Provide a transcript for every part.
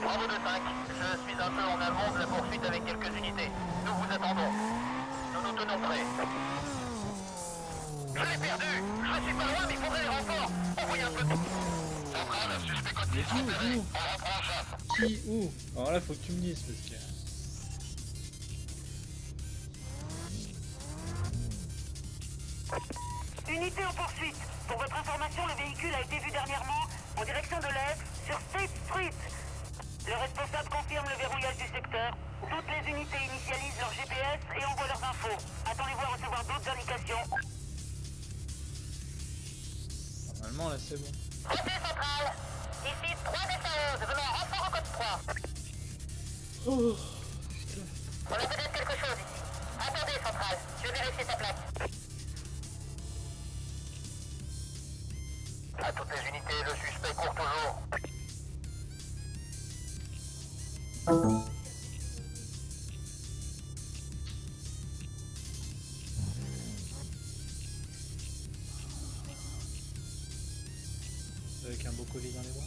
Bravo 2-5, je suis un peu en amont de la poursuite avec quelques unités. Nous vous attendons. Nous nous tenons prêts. Je l'ai perdu. Je suis pas loin, mais il faudrait les renforts. Envoyez un peu de... Central, suspect code 10 repéré. On reprend en chasse. Qui, où? Alors là, faut que tu me dises parce que. Unité en poursuite. Pour votre information, le véhicule a été vu dernièrement en direction de l'est sur State Street. Le responsable confirme le verrouillage du secteur. Toutes les unités initialisent leur GPS et envoient leurs infos. Attendez-vous à recevoir d'autres indications. Normalement, là, c'est bon. Côté central. Ici 3 D11, venons en renfort au code 3. Oh, On a peut-être quelque chose ici. Attendez, central. Je vais vérifier sa plaque. À toutes les unités, le suspect court toujours. avec un beau colis dans les bras.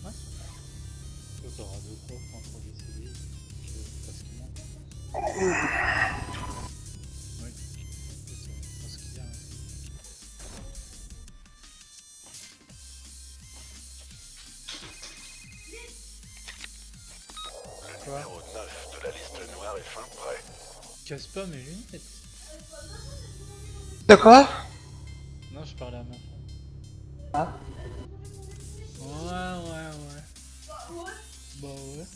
Ouais. Toi, t'auras deux coffres entre des CD. Parce qu'il manque. Oui. C'est parce qu'il y a. Le numéro 9 de la liste noire est fin prêt. Casse pas mes lunettes. De quoi? Non, je parlais à ma femme. Ah. Ouais. Bah ouais.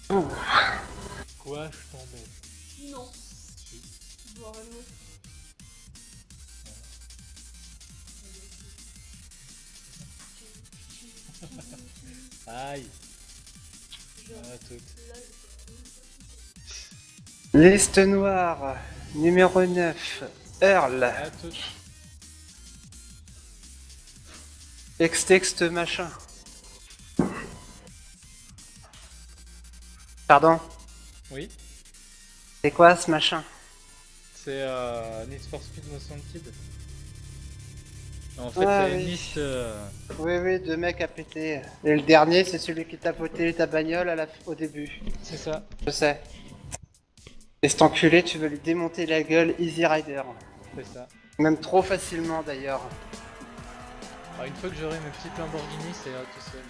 Oh. Quoi, je t'embête? Non. Si. Vraiment. Aïe. À toutes. Liste noire, numéro 9, Earl, À toutes. ex-texte machin. Pardon? Oui. C'est quoi ce machin? C'est Need for Speed Most Wanted. En fait, Ah, t'as une oui. liste. Oui, deux mecs à péter. Et le dernier, c'est celui qui t'a poté ta bagnole au début. C'est ça. Je sais. Et cet enculé, tu veux lui démonter la gueule Easy Rider. C'est ça. Même trop facilement d'ailleurs. Alors, une fois que j'aurai mes petites Lamborghini, ça ira tout seul.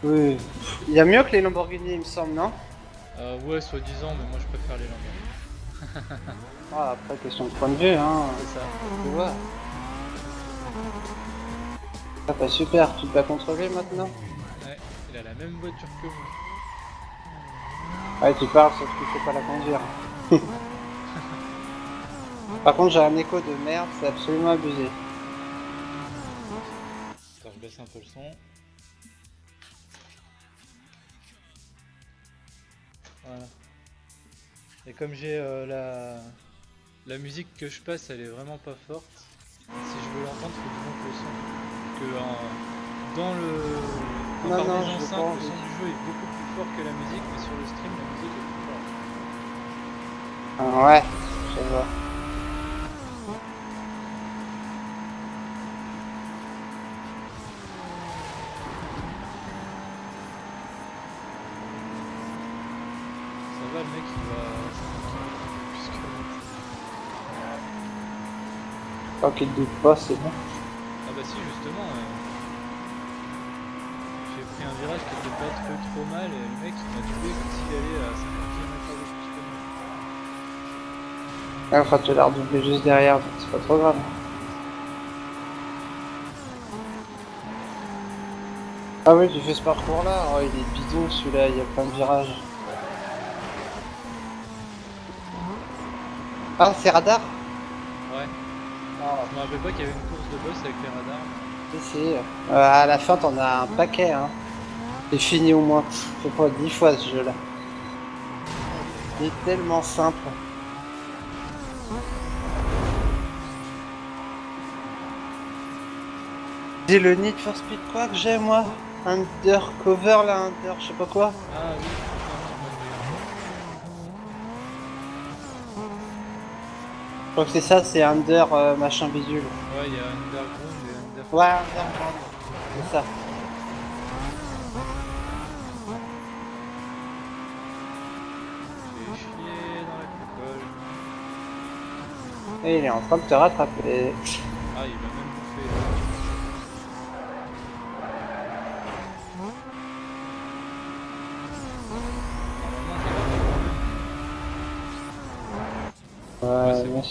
Oui. Il y a mieux que les Lamborghini, il me semble, non? Ouais, soi-disant, mais moi je préfère les Lamborghini. Ah, après, question de point de vue, hein. C'est ça. Tu vois. Ah, bah super, tu te bats contre lui maintenant? Ouais, il a la même voiture que moi. Ouais, tu parles, sauf qu'il faut pas la conduire. Par contre, j'ai un écho de merde, c'est absolument abusé. Attends, je baisse un peu le son. Voilà. Et comme j'ai la musique que je passe, elle est vraiment pas forte. Si je veux l'entendre, faut que je monte le son. Que dans le Non, par non, des je veux enceintes, pas. le son du jeu est beaucoup plus fort que la musique, mais sur le stream, la musique est plus forte. Ah, ouais, je vois. Ça va, le mec, il va 50 km plus que l'autre. Tant qu'il te doute pas, c'est bon. Ah bah si, justement, j'ai pris un virage qui était pas trop mal, et le mec, il m'a doublé comme s'il allait à 50 km plus que moi. Ah, enfin, tu l'as redoublé juste derrière, donc c'est pas trop grave. Ah oui, tu fais ce parcours-là? Oh, il est bidon celui-là, il y a plein de virages. Ah, c'est radar? Ouais, Ah, je me rappelle pas qu'il y avait une course de boss avec les radars. si. À la fin, t'en as un paquet, hein. C'est fini au moins. Je sais pas, 10 fois ce jeu-là. Il est tellement simple. J'ai le Need for Speed quoi que j'ai moi? Undercover là, je sais pas quoi. Ah oui, Je crois que c'est ça, c'est Under machin bidule. ouais, il y a Underground et Under Ouais, underground. C'est ça. J'ai chié dans la coupole. Et il est en train de te rattraper. Ah, il m'a même bouffé. Normalement, c'est Ouais, bon.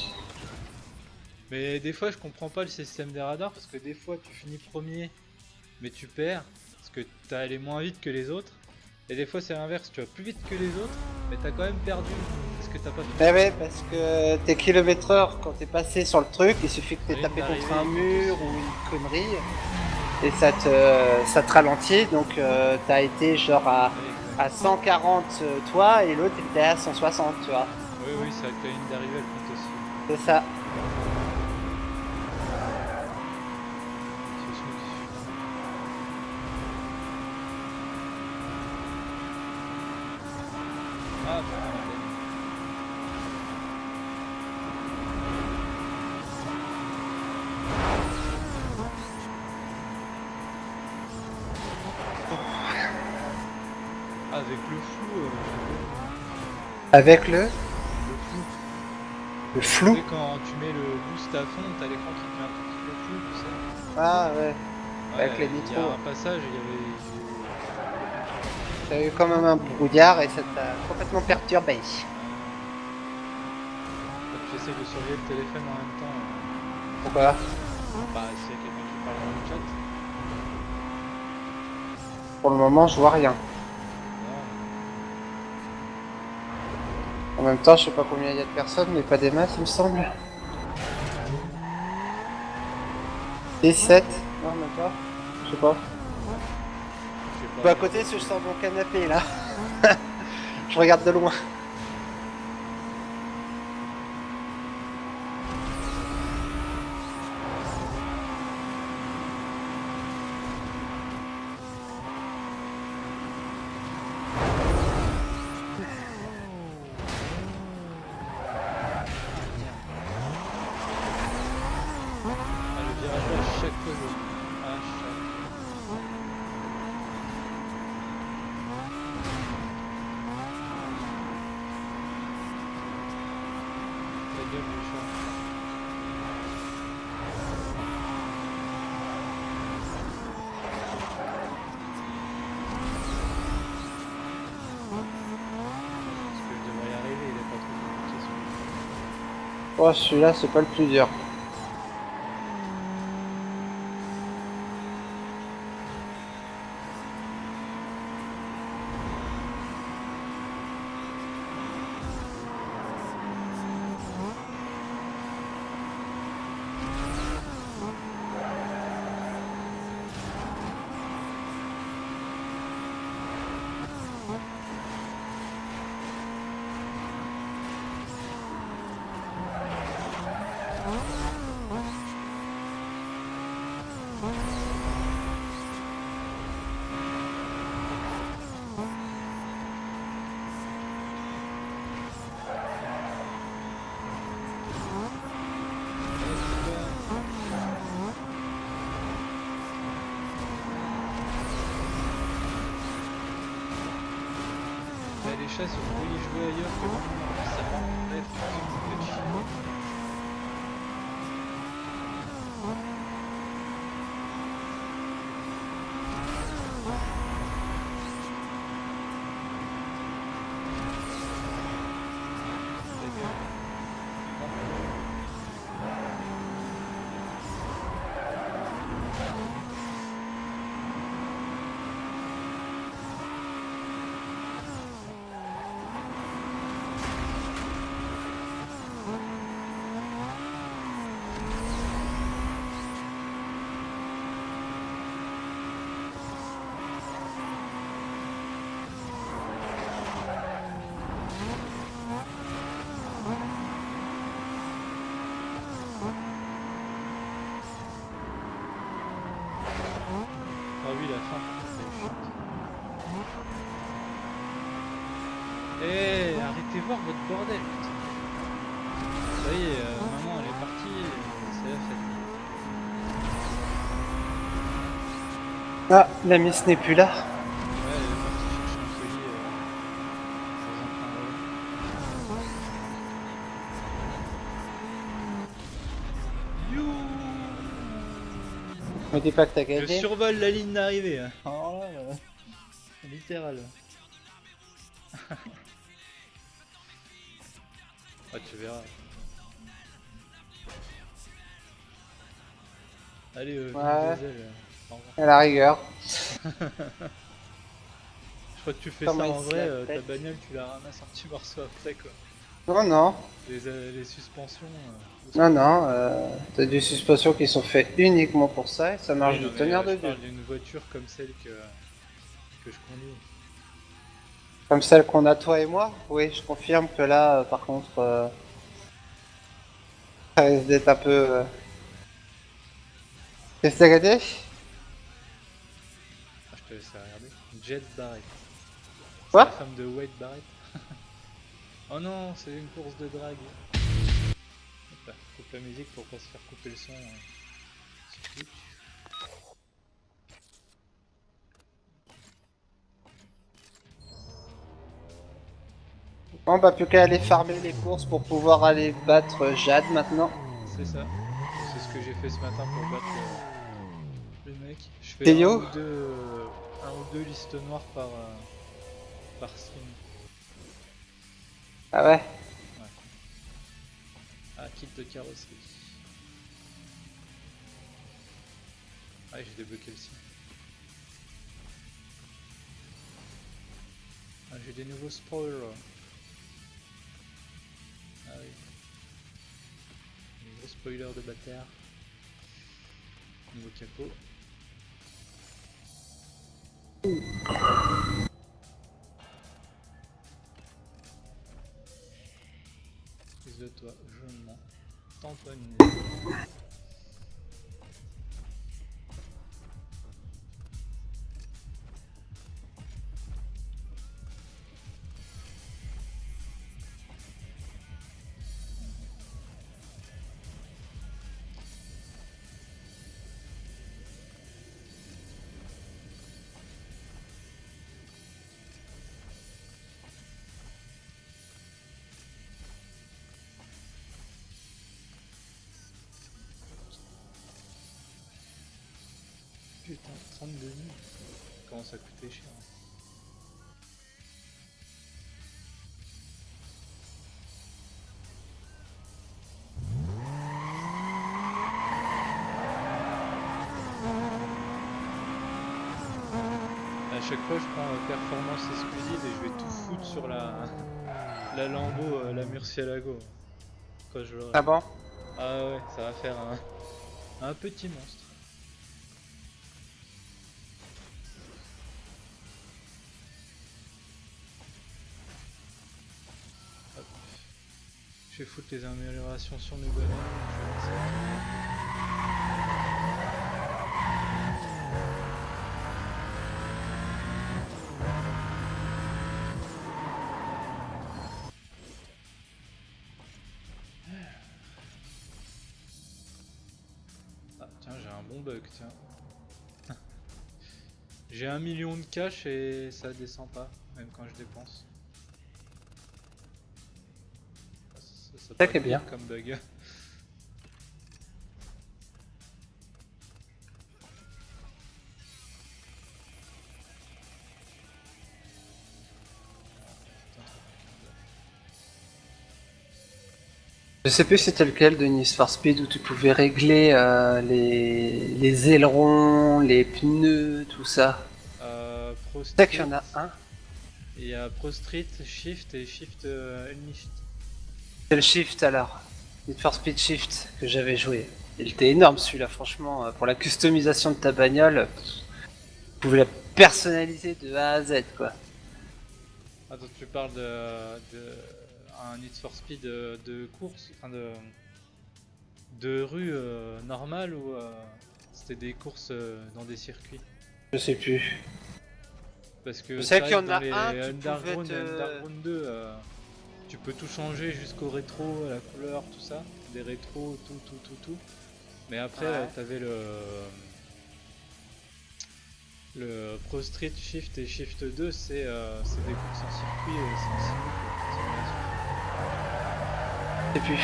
Mais des fois, je comprends pas le système des radars parce que des fois, tu finis premier, mais tu perds parce que t'as allé moins vite que les autres. Et des fois, c'est l'inverse, tu vas plus vite que les autres, mais t'as quand même perdu parce que t'as pas fait. Eh ouais, parce que tes kilomètres-heure, quand t'es passé sur le truc, il suffit que t'aies Ligne tapé contre d'arrivée, un il mur compte ou une connerie, et ça te ralentit, donc t'as été genre Ouais, à exact. 140 toi, et l'autre était à 160, tu vois. Oui, oui, c'est vrai que la ligne d'arrivée, elle compte aussi. C'est ça. C'est smooth. Ah, putain, madame. Ah, avec le flou, Avec le flou. le Tu flou. sais, quand tu mets le boost à fond, t'as l'écran qui fait un tout petit peu flou, tu sais. Ah ouais, Ouais, avec les il y nitros. a un passage, il y avait... T'as eu quand même un brouillard et ça t'a complètement perturbé. Quand tu essaies de surveiller le téléphone en même temps, Pourquoi? bah s'il y a quelqu'un qui parle dans le chat, Pour le moment, je vois rien. non, En même temps, je sais pas combien il y a de personnes, mais pas des masses, il me semble. 17? Non, même pas. Je sais pas. je sais Bah, pas. à côté, je sors mon canapé là. Je regarde de loin. Ah, le virage là, à chaque fois, à chaque... Ta gueule, le chat. Parce que je devrais y arriver, il est pas trop compliqué celui-là. Oh, celui-là, c'est pas le plus dur. Mais les chats, si vous voulez jouer ailleurs que dans le monde, ça va en être, vous faites chier. Ta gueule. Ah oui, la fin, c'est chiant. Eh, arrêtez voir votre bordel, putain. Ça y est, maman elle est partie, c'est la fête. Ah, la Miss n'est plus là. Ouais, elle est partie chez le chancelier sans un train relais. You. Me dis pas que t'as Je gagné. survole la ligne d'arrivée. Hein. Alors là, littéral. Ah, tu verras. Allez, Ouais. Diesel, au revoir. À la rigueur. Je crois que tu fais Comment ça il en se vrai, la ta pète. bagnole tu la ramasses un petit morceau après quoi. Non, non. Les suspensions. Non, non. T'as des suspensions qui sont faites uniquement pour ça et ça marche Oui, du non, mais, tonnerre de je Dieu. parle d'une voiture comme celle que je conduis. Comme celle qu'on a toi et moi. Oui, je confirme que là, par contre, ça risque d'être un peu... Qu'est-ce que t'as gagné? Ah, je te laisse regarder. Jet Barrett. C'est Quoi? la femme de Wade Barrett. Oh non, c'est une course de drague. Hop là, coupe la musique pour pas se faire couper le son. Sur Twitch. On va plus qu'à aller farmer les courses pour pouvoir aller battre Jade maintenant. C'est ça. C'est ce que j'ai fait ce matin pour battre le mec. Je fais Théo un ou deux listes noires par stream. Ah ouais? Ah, kit de carrosserie. Ah, j'ai débloqué le sien. Ah, j'ai des nouveaux spoilers. Ah oui. Des gros spoilers de bâtard. Nouveau capot. Prise de toi, je m'en tamponne. Putain, 32 000. Comment ça coûtait cher. À chaque fois, je prends performance exclusive et je vais tout foutre sur la Lambo, la Murcielago. Quand je l'aurai. Ah bon? Ah ouais, ça va faire un petit monstre. Hop. Je vais foutre les améliorations sur mes bananes. Je vais lancer. Ah tiens, j'ai un bon bug, tiens. J'ai 1 million de cash et ça descend pas, même quand je dépense. Ça Ça peut qui est être bien. pire comme bug. Je sais plus c'était lequel de Need for Speed où tu pouvais régler les ailerons, les pneus, tout ça. Pro Je sais qu'il y Street, en a un. il y a Pro Street, Shift et Shift Unleashed. C'est le Shift alors. Need for Speed Shift que j'avais joué. Il était énorme celui-là, franchement. Pour la customisation de ta bagnole, tu pouvais la personnaliser de A à Z quoi. Attends, tu parles de un Need for Speed de course, enfin de rue normale ou c'était des courses dans des circuits? Je sais plus. Parce que Je sais c'est vrai qu'il y que en dans a les un, tu Underground pouvais et te- Underground 2, tu peux tout changer jusqu'au rétro, à la couleur, tout ça, des rétros, tout. Mais après, Ouais. t'avais le Le Pro Street Shift et Shift 2, c'est des courses en circuit, c'est en simulation. Je sais plus.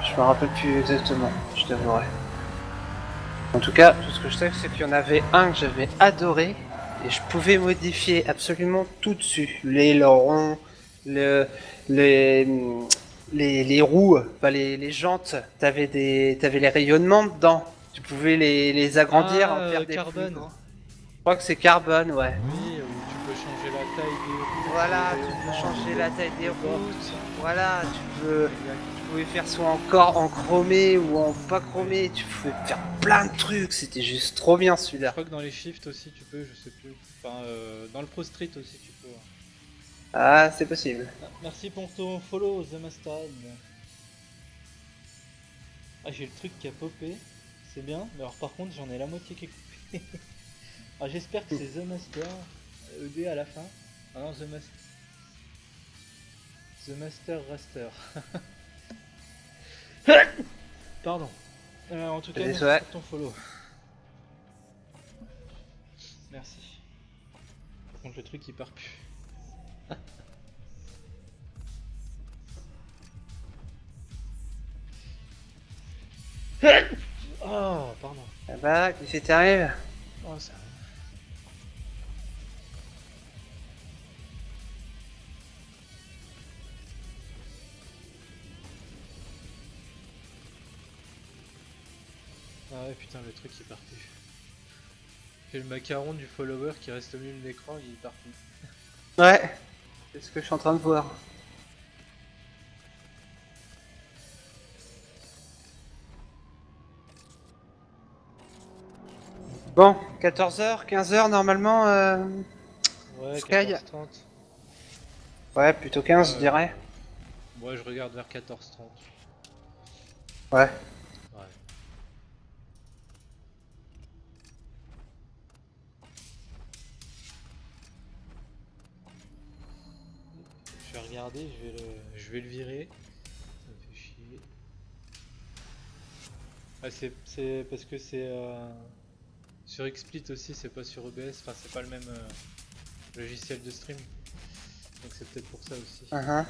Je me rappelle plus exactement, je t'avouerai. En tout cas, tout ce que je sais, c'est qu'il y en avait un que j'avais adoré et je pouvais modifier absolument tout dessus. Les ailerons, les roues, enfin les jantes, t'avais les rayonnements dedans. Tu pouvais les agrandir, en faire des carbone. plus grands. Je crois que c'est carbone, ouais. Oui, où tu peux changer la taille des roues. Voilà, les tu peux rayonnements, changer la taille des portes. roues. Voilà, tu pouvais faire soit encore en chromé ou en pas chromé. Tu pouvais faire plein de trucs. C'était juste trop bien Je celui-là. crois que dans les shifts aussi tu peux, je sais plus. Enfin, dans le Pro Street aussi tu peux. Ah, c'est possible. Ah, merci pour ton follow, The Mastad. Ah, j'ai le truc qui a popé, c'est bien, mais alors par contre j'en ai la moitié qui est coupée. Ah, j'espère que c'est The Master, ED à la fin. Ah non, The Master Raster. Pardon. En tout cas, merci Désolé. pour ton follow. Merci. Par contre, le truc il part plus. Oh, pardon. Ah bah, qu'est-ce qui t'arrive? Oh, ça. Ah ouais, putain, le truc il part plus. Et le macaron du follower qui reste au milieu de l'écran, il part plus. Ouais, c'est ce que je suis en train de voir. Bon, 14h, 15h normalement. Ouais, Sky. 14h30. Ouais, plutôt 15, je dirais. Ouais, je regarde vers 14h30. Ouais. Ouais. Je vais regarder, je vais le virer. Ça me fait chier. Ah, c'est parce que c'est sur XSplit aussi, c'est pas sur OBS, enfin c'est pas le même logiciel de stream. Donc c'est peut-être pour ça aussi. Uh-huh.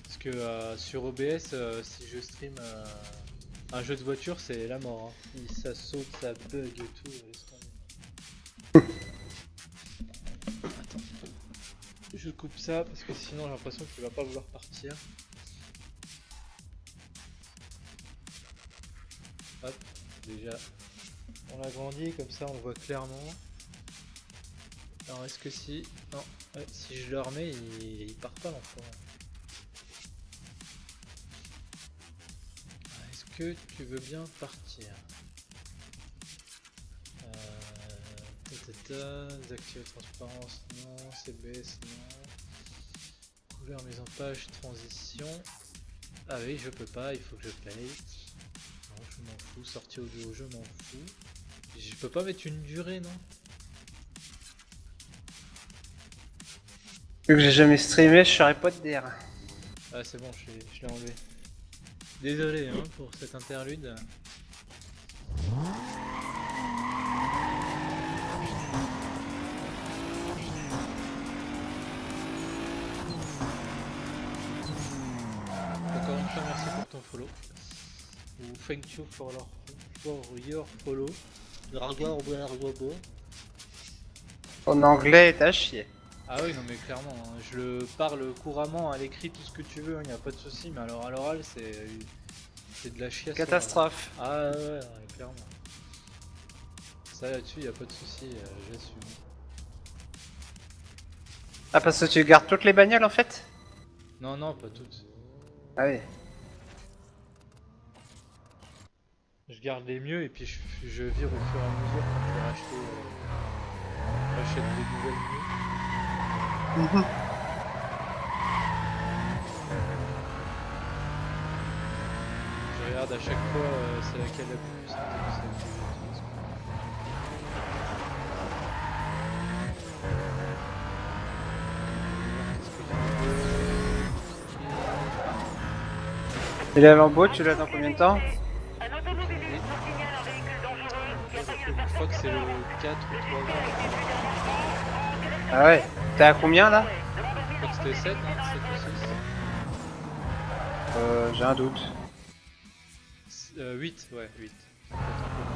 Parce que sur OBS, si je stream un jeu de voiture, c'est la mort. Hein. Ça saute, ça bug et tout. Laisse tomber. Attends. Je coupe ça parce que sinon j'ai l'impression qu'il va pas vouloir partir. Hop, déjà on l'agrandit comme ça on voit clairement. Alors est-ce que si... Non, ouais, si je le remets il part pas l'enfant. Est-ce que tu veux bien partir? Désactiver transparence, non. CBS, non. Couleur mise en page, transition. Ah oui, je peux pas, il faut que je paye. Non, je m'en fous. Sortie audio, je m'en fous. Je peux pas mettre une durée, non? Vu que j'ai jamais streamé, je saurais pas te dire. Ah c'est bon, je l'ai enlevé. Désolé hein, pour cette interlude. Encore une fois, merci pour ton follow. Ou thank you for your follow. En anglais est à chier. Ah oui, non mais clairement, hein, je le parle couramment à l'écrit, tout ce que tu veux, il n'y a pas de souci, mais alors à l'oral, c'est de la chiasse. Catastrophe. Ah ouais, clairement. Ça là-dessus, il n'y a pas de souci, j'assume. Ah, parce que tu gardes toutes les bagnoles en fait? Non, non, pas toutes. Ah oui. Je garde les mieux et puis je vire au fur et à mesure quand je vais racheter. J'achète des nouvelles mieux. Je regarde à chaque fois c'est laquelle la plus puissante et celle que j'utilise. Et la lambeau, tu l'as dans combien de temps? Un automobiliste nous signale un véhicule dangereux qui a failli le faire crois que c'est le 4 ou 3 Ah ouais. T'es à combien là? Je crois que c'était 7, hein, 7 ou 6. J'ai un doute. 8, ouais, 8.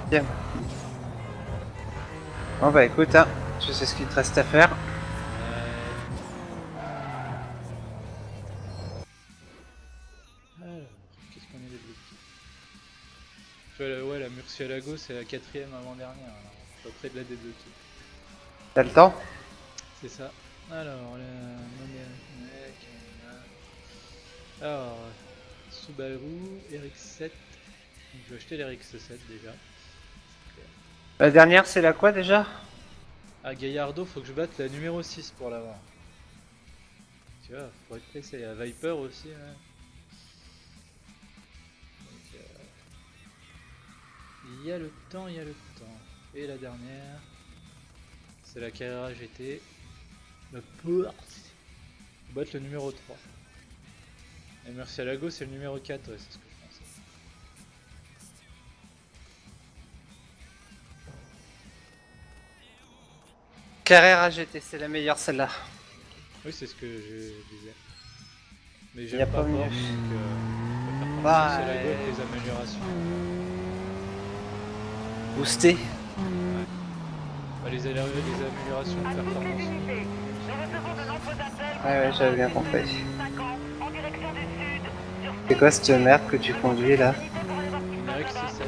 Bien. Bon bah écoute, hein, je sais ce qu'il te reste à faire. Alors, qu'est-ce qu'on est débloqué? Tu vois, ouais, la Murcielago, c'est la 4ème avant-dernière, alors je suis près de la débloquer. T'as le temps? C'est ça. Alors, alors, Subaru, RX7. Donc, je vais acheter l'RX7 déjà. La dernière, c'est la quoi déjà? À Gallardo, faut que je batte la numéro 6 pour l'avoir. Tu vois, faut être pressé. Il y a Viper aussi. Ouais. Donc, il y a le temps, il y a le temps. Et la dernière, c'est la Carrera GT. La porte. Faut battre le numéro 3. Et Murcielago, c'est le numéro 4, ouais, c'est ce que je pensais. Carrera GT, c'est la meilleure celle-là. Oui, c'est ce que je disais. Mais Y a j'aime pas pas mieux. Porsche, donc je préfère Bah, prendre Murcielago avec les améliorations. Boosté. Bah, les améliorations de À toutes les performance. unités, nous recevons de nombreux appels. Ouais, j'avais bien compris. 50 en direction du sud. Sur C'est quoi cette merde que tu conduis là? unité pour aller voir ce qui se Une passe RX là-bas. 7.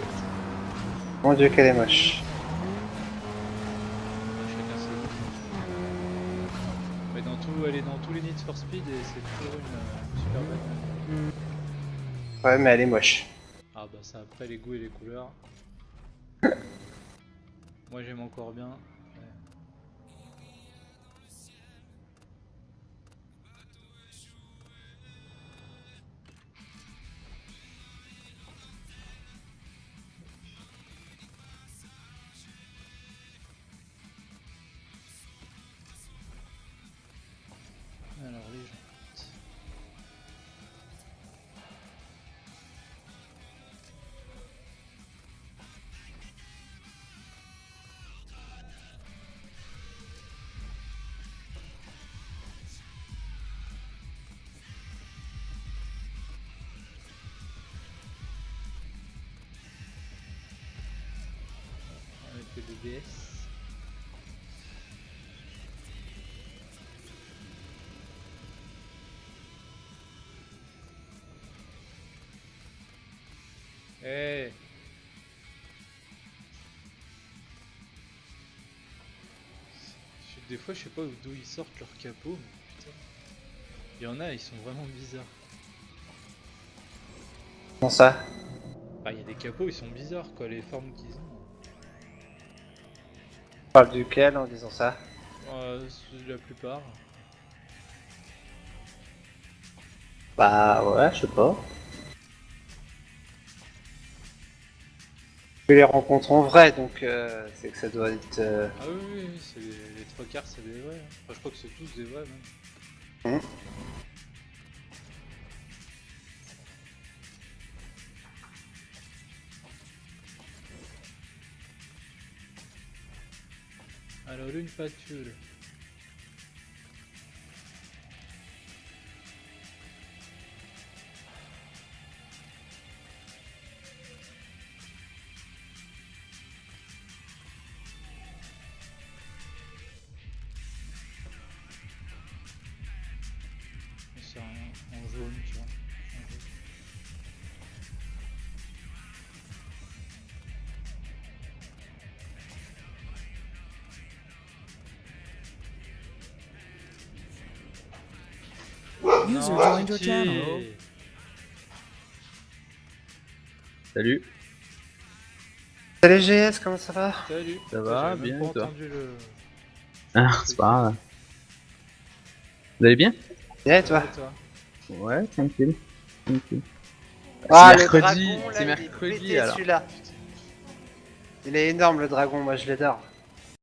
Mon dieu, qu'elle est moche. Chacun ses goûts. Mais elle est dans tous les Need for Speed et c'est toujours une super bagnole. Ouais, mais elle est moche. Ah bah ça après les goûts et les couleurs. Moi j'aime encore bien. Ouais. Alors les jantes. Avec le DBS. Hey. Des fois je sais pas d'où ils sortent leur capot, mais putain. Il y en a, ils sont vraiment bizarres. Comment ça? Ah, il y a des capots, ils sont bizarres quoi, les formes qu'ils ont. Tu parles duquel en disant ça? La plupart. Bah ouais, je sais pas. Je les rencontre en vrai, donc c'est que ça doit être... Ah oui, oui, oui, c'est les trois quarts, c'est des vrais. Hein. Enfin, je crois que c'est tous des vrais même. Mhm. Alors, une pâture. C'est en jaune, tu vois. En jaune. User Non, joined your Titi. channel. Salut, Salut GS, comment ça va? Salut. ça va J'avais même bien pas et toi? entendu le... Ah, c'est pas grave. Vous allez bien? Bien et toi? Et toi? Ouais, tranquille. Tranquille. Ah, C'est le mercredi, dragon, là, c'est il est mercredi, pété, alors. celui-là. Il est énorme le dragon, moi je l'adore.